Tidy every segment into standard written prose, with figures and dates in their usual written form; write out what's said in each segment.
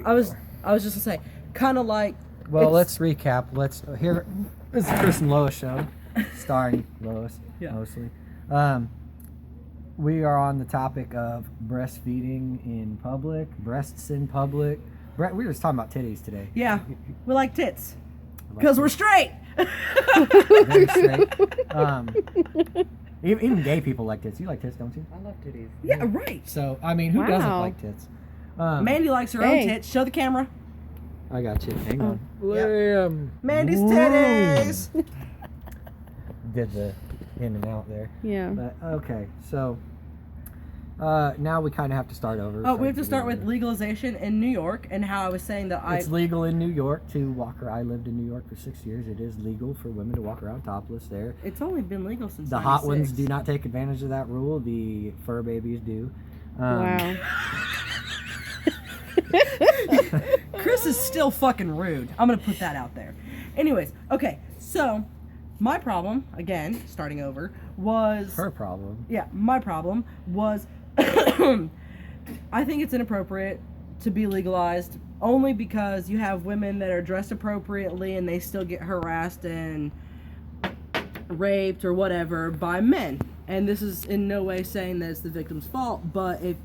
I was just gonna say, kind of like. Well, let's recap. This is Chris and Lois show, starring Lois mostly. We are on the topic of breastfeeding in public, breasts in public. We were just talking about titties today. Yeah, we like tits because we're straight. Very straight. Even gay people like tits. You like tits, don't you? I love titties. Yeah, right. So, I mean, who doesn't like tits? Mandy likes her own tits. Show the camera. I got you. Hang on. Yep. Mandy's titties. Did the in and out there. Yeah. But, okay, so now we kind of have to start over. Oh, we have to start with legalization in New York and how I was saying that it's legal in New York to walk around. I lived in New York for 6 years. It is legal for women to walk around topless there. It's only been legal since the hot 96. ones do not take advantage of that rule. The fur babies do. Wow. Chris is still fucking rude. I'm gonna put that out there. Anyways, okay, so my problem, again, starting over, was her problem. Yeah, my problem was I think it's inappropriate to be legalized only because you have women that are dressed appropriately and they still get harassed and raped or whatever by men. And this is in no way saying that it's the victim's fault, but if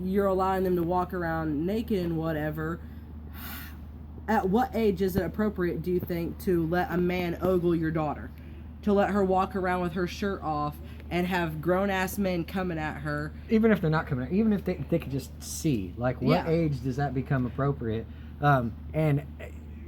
you're allowing them to walk around naked and whatever, at what age is it appropriate, do you think, to let a man ogle your daughter? To let her walk around with her shirt off and have grown-ass men coming at her? Even if they're not coming at, even if they could just see, like, what age does that become appropriate? And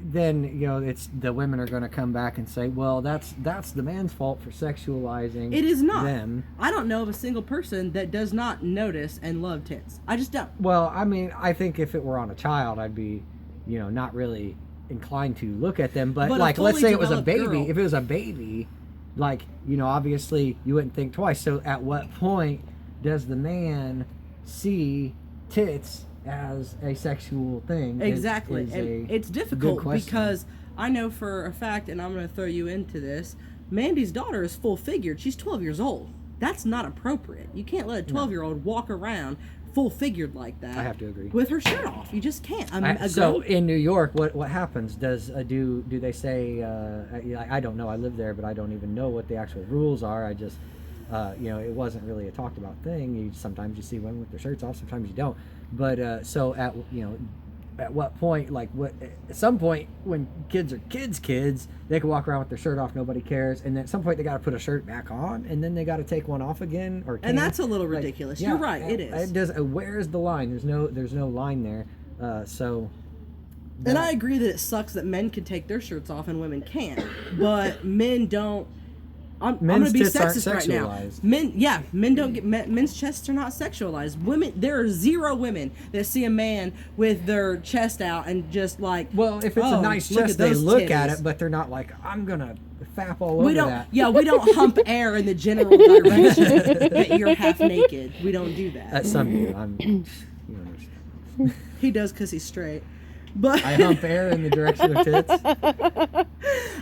then, you know, it's the women are going to come back and say, well, that's the man's fault for sexualizing It is not. them. I don't know of a single person that does not notice and love tits. I just don't. Well, I mean, I think if it were on a child, I'd be, you know, not really inclined to look at them. But like, let's say it was a baby. Girl. If it was a baby, like, you know, obviously you wouldn't think twice. So at what point does the man see tits as a sexual thing? Exactly. And it's difficult because I know for a fact, and I'm going to throw you into this, Mandy's daughter is full-figured. She's 12 years old. That's not appropriate. You can't let a 12-year-old walk around full-figured like that. I have to agree. With her shirt off. You just can't. So in New York, what happens? Does do they say? I don't know. I live there, but I don't even know what the actual rules are. I just, you know, it wasn't really a talked about thing. Sometimes you see women with their shirts off, sometimes you don't. But so at what point, like at some point when kids are kids, they can walk around with their shirt off, nobody cares, and then at some point they got to put a shirt back on, and then they got to take one off again, and that's a little ridiculous. You're right, it is. It does. Where's the line? There's no line there. And I agree that it sucks that men can take their shirts off and women can't, but men don't. I'm gonna be sexist right now. Men don't get men's chests are not sexualized. Women, there are zero women that see a man with their chest out and just like. Well, if it's a nice chest, they look at it, but they're not like, I'm gonna fap all over that. Yeah, we don't hump air in the general direction that you're half naked. We don't do that. Some do. He does because he's straight. But I hump air in the direction of tits.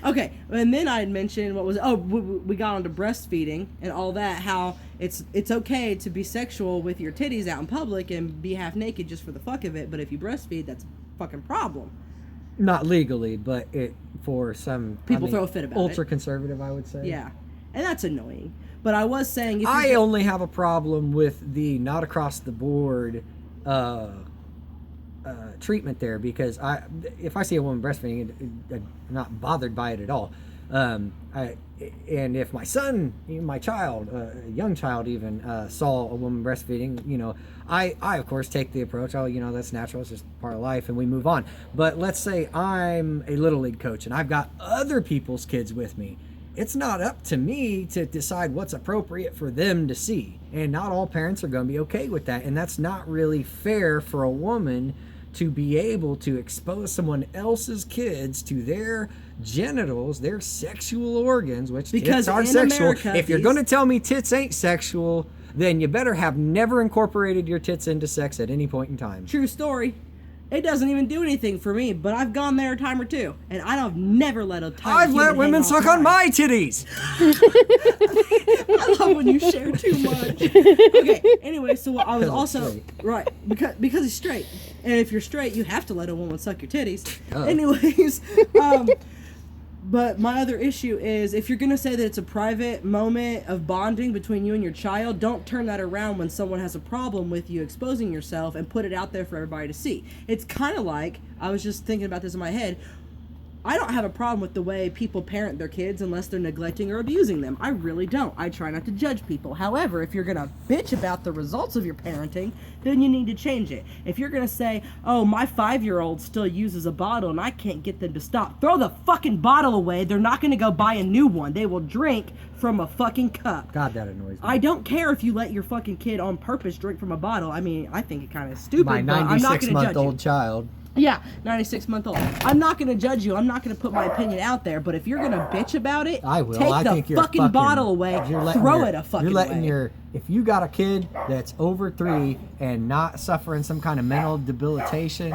Okay, and then I had mentioned we got onto breastfeeding and all that, how it's okay to be sexual with your titties out in public and be half naked just for the fuck of it, but if you breastfeed, that's a fucking problem. Not legally, but for some people throw a fit about ultra conservative, I would say. Yeah, and that's annoying. But I was saying, I only have a problem with the not across the board treatment there, because if I see a woman breastfeeding, I'm not bothered by it at all. And if my son, my child, a young child even, saw a woman breastfeeding, you know, I of course take the approach, oh, you know, that's natural, it's just part of life, and we move on. But let's say I'm a Little League coach and I've got other people's kids with me. It's not up to me to decide what's appropriate for them to see. And not all parents are going to be okay with that. And that's not really fair for a woman to be able to expose someone else's kids to their genitals, their sexual organs, which tits are sexual. America, if you're going to tell me tits ain't sexual, then you better have never incorporated your tits into sex at any point in time. True story. It doesn't even do anything for me, but I've gone there a time or two, and I've never let a tiny I've human let women hang suck off on mine. my titties. I love when you share too much. Okay, anyway, so I was Because I'm also straight. right because he's straight, and if you're straight, you have to let a woman suck your titties. Oh. Anyways, but my other issue is if you're gonna say that it's a private moment of bonding between you and your child, don't turn that around when someone has a problem with you exposing yourself and put it out there for everybody to see. It's kind of like, I was just thinking about this in my head, I don't have a problem with the way people parent their kids unless they're neglecting or abusing them. I really don't. I try not to judge people. However, if you're going to bitch about the results of your parenting, then you need to change it. If you're going to say, oh, my 5-year-old still uses a bottle and I can't get them to stop, throw the fucking bottle away. They're not going to go buy a new one. They will drink from a fucking cup. God, that annoys me. I don't care if you let your fucking kid on purpose drink from a bottle. I mean, I think it kind of stupid, My but I'm not going to judge you. 96-month-old child. Yeah, 96-month-old. I'm not going to judge you. I'm not going to put my opinion out there. But if you're going to bitch about it, I will. take I the think you're fucking bottle away. Throw it a fucking You're letting way. if you got a kid that's over 3 and not suffering some kind of mental debilitation,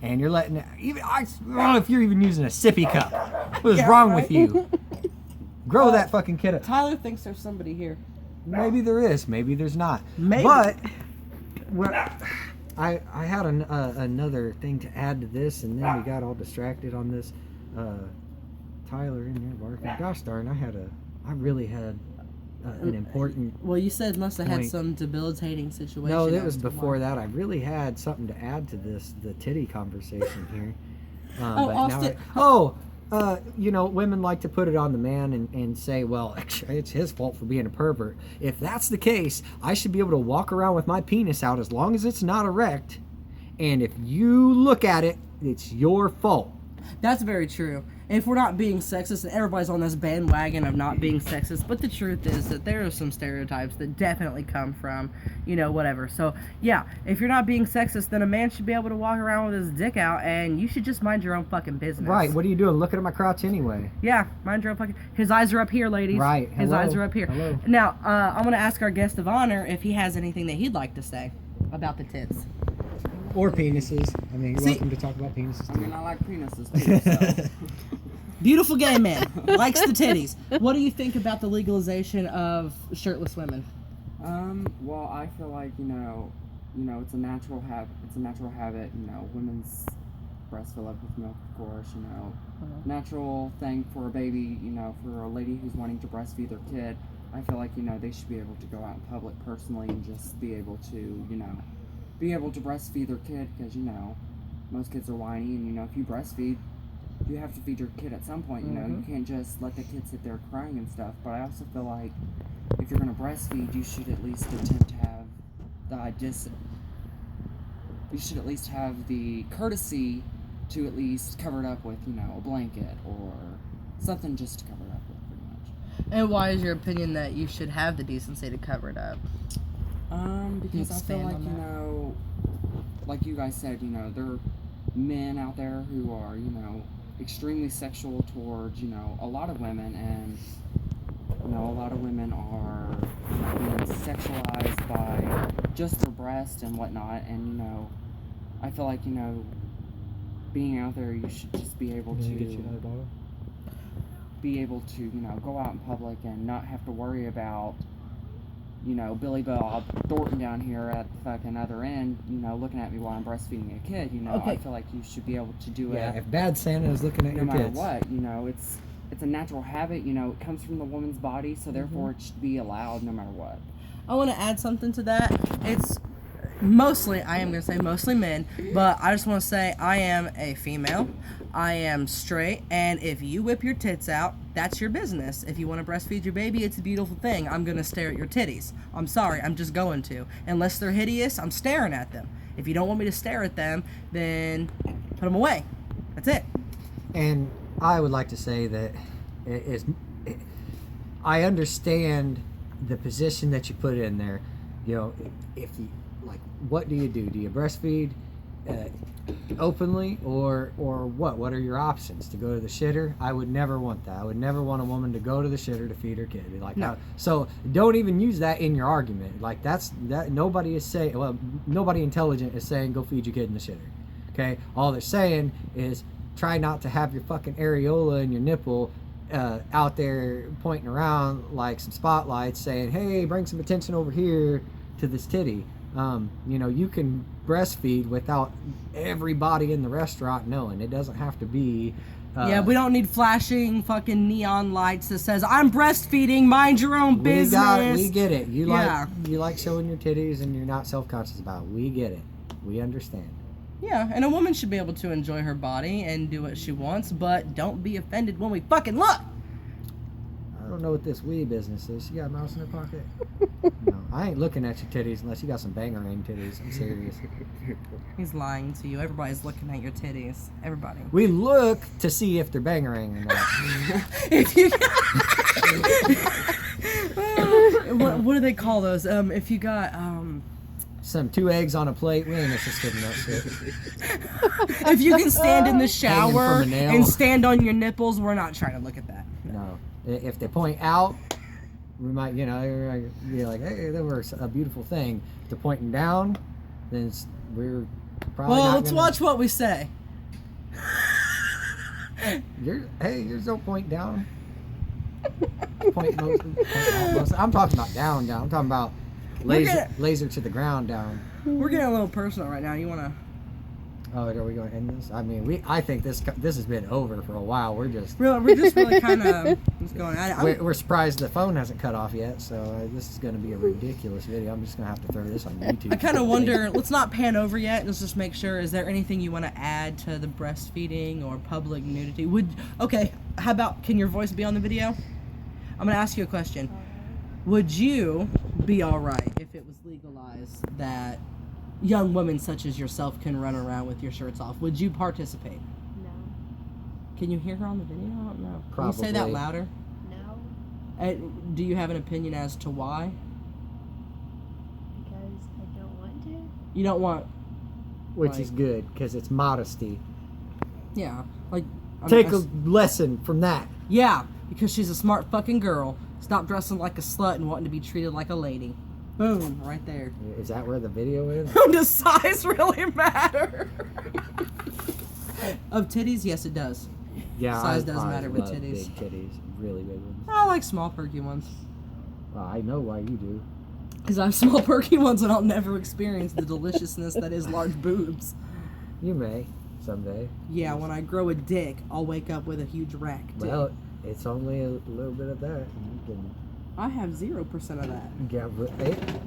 and you're letting I don't know if you're even using a sippy cup. What is Yeah, wrong right. with you? Grow that fucking kid up. Tyler thinks there's somebody here. Maybe there is. Maybe there's not. Maybe. But what I had another thing to add to this, and then we got all distracted on this. Tyler in there barking. Gosh darn! I really had an important. Well, you said must have had Point. some debilitating situation. No, that as was to before why. that. I really had something to add to the titty conversation here. Oh, But Austin. you know, women like to put it on the man and say, well, it's his fault for being a pervert. If that's the case, I should be able to walk around with my penis out as long as it's not erect. And if you look at it, it's your fault. That's very true. If we're not being sexist, and everybody's on this bandwagon of not being sexist, but the truth is that there are some stereotypes that definitely come from, whatever. So, yeah, if you're not being sexist, then a man should be able to walk around with his dick out, and you should just mind your own fucking business. Right, what are you doing? Looking at my crotch anyway. Yeah, mind your own fucking... His eyes are up here, ladies. Right, His hello, eyes are up here. hello. Now, I'm going to ask our guest of honor if he has anything that he'd like to say about the tits. Or penises. I mean, you're See- welcome to talk about penises I too. mean, I like penises too, so. Beautiful gay man. Likes the titties. What do you think about the legalization of shirtless women? Well, I feel like, it's a natural habit, women's breasts fill up with milk, of course, natural thing for a baby, for a lady who's wanting to breastfeed their kid. I feel like, they should be able to go out in public personally and just be able to, breastfeed their kid because, most kids are whiny and, if you breastfeed, you have to feed your kid at some point, you can't just let the kid sit there crying and stuff. But I also feel like if you're going to breastfeed, you should at least attempt to have you should at least have the courtesy to at least cover it up with, a blanket or something just to cover it up with, pretty much. And why is your opinion that you should have the decency to cover it up? Because I feel expand like, on like you guys said, there are men out there who are, extremely sexual towards, a lot of women, and, a lot of women are being sexualized by just their breast and whatnot, and, I feel like, being out there, you should just be able to, go out in public and not have to worry about, Billy Bob Thornton down here at the fucking other end, looking at me while I'm breastfeeding a kid, Okay. I feel like you should be able to do Yeah, it if Bad Santa is looking at no your matter kids. what, it's a natural habit, it comes from the woman's body, so therefore it should be allowed no matter what. I want to add something to that. It's mostly, I am going to say mostly men, but I just want to say I am a female. I am straight, and if you whip your tits out, that's your business. If you want to breastfeed your baby, it's a beautiful thing. I'm going to stare at your titties. I'm sorry, I'm just going to. Unless they're hideous, I'm staring at them. If you don't want me to stare at them, then put them away. That's it. And I would like to say that I understand the position that you put in there. If you like, what do you do? Do you breastfeed openly or what? What are your options? To go to the shitter? I would never want that. I would never want a woman to go to the shitter to feed her kid. No. So don't even use that in your argument. Like that. Nobody is saying. Well, nobody intelligent is saying go feed your kid in the shitter. Okay, all they're saying is try not to have your fucking areola and your nipple out there pointing around like some spotlights saying, hey, bring some attention over here to this titty. You know, you can breastfeed without everybody in the restaurant knowing. It doesn't have to be yeah, we don't need flashing fucking neon lights that says I'm breastfeeding, mind your own business. We get it. You Yeah. like showing your titties and you're not self-conscious about it. We get it. We understand. Yeah, and a woman should be able to enjoy her body and do what she wants, but don't be offended when we fucking look. I don't know what this wee business is. She got a mouse in her pocket? No, I ain't looking at your titties unless you got some bangerang titties. I'm serious. He's lying to you. Everybody's looking at your titties. Everybody. We look to see if they're bangerang or not. If you what do they call those? If you got Some 2 eggs on a plate. We ain't interested in that shit. if you can stand in the Hanging shower from a nail. and stand on your nipples, we're not trying to look at that. No. If they point out, we might, you know, be like, hey, that was a beautiful thing. If they're pointing down, then we're probably Well, not let's gonna, watch what we say. Yours don't point down. Point most. I'm talking about down. I'm talking about laser to the ground down. We're getting a little personal right now. You wanna? Oh, are we going to end this? I mean, I think this has been over for a while. We're just We're kind of just going. we're surprised the phone hasn't cut off yet. So this is going to be a ridiculous video. I'm just going to have to throw this on YouTube. I kind of wonder. Let's not pan over yet. Let's just make sure. Is there anything you want to add to the breastfeeding or public nudity? How about? Can your voice be on the video? I'm going to ask you a question. Would you be all right if it was legalized that young women such as yourself can run around with your shirts off? Would you participate? No. Can you hear her on the video? I don't know. Can Probably. you say that louder? No. Do you have an opinion as to why? Because I don't want to. You don't want. Which is good because it's modesty. Yeah. Like. Take a lesson from that. Yeah, because she's a smart fucking girl. Stop dressing like a slut and wanting to be treated like a lady. Boom, right there. Is that where the video is? Does size really matter? Of titties, yes, it does. Yeah, Size does I matter with love titties. Big titties, really big ones. I like small, perky ones. Well, I know why you do. Because I have small, perky ones and I'll never experience the deliciousness that is large boobs. You may someday. Yeah, when I grow a dick, I'll wake up with a huge rack. Dick. Well, it's only a little bit of that. You can. I have 0% of that. Yeah, but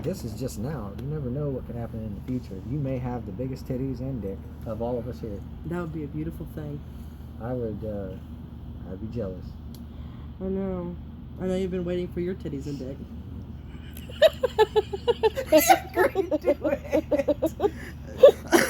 this is just now. You never know what could happen in the future. You may have the biggest titties and dick of all of us here. That would be a beautiful thing. I'd be jealous. I know you've been waiting for your titties and dick. He agreed to it.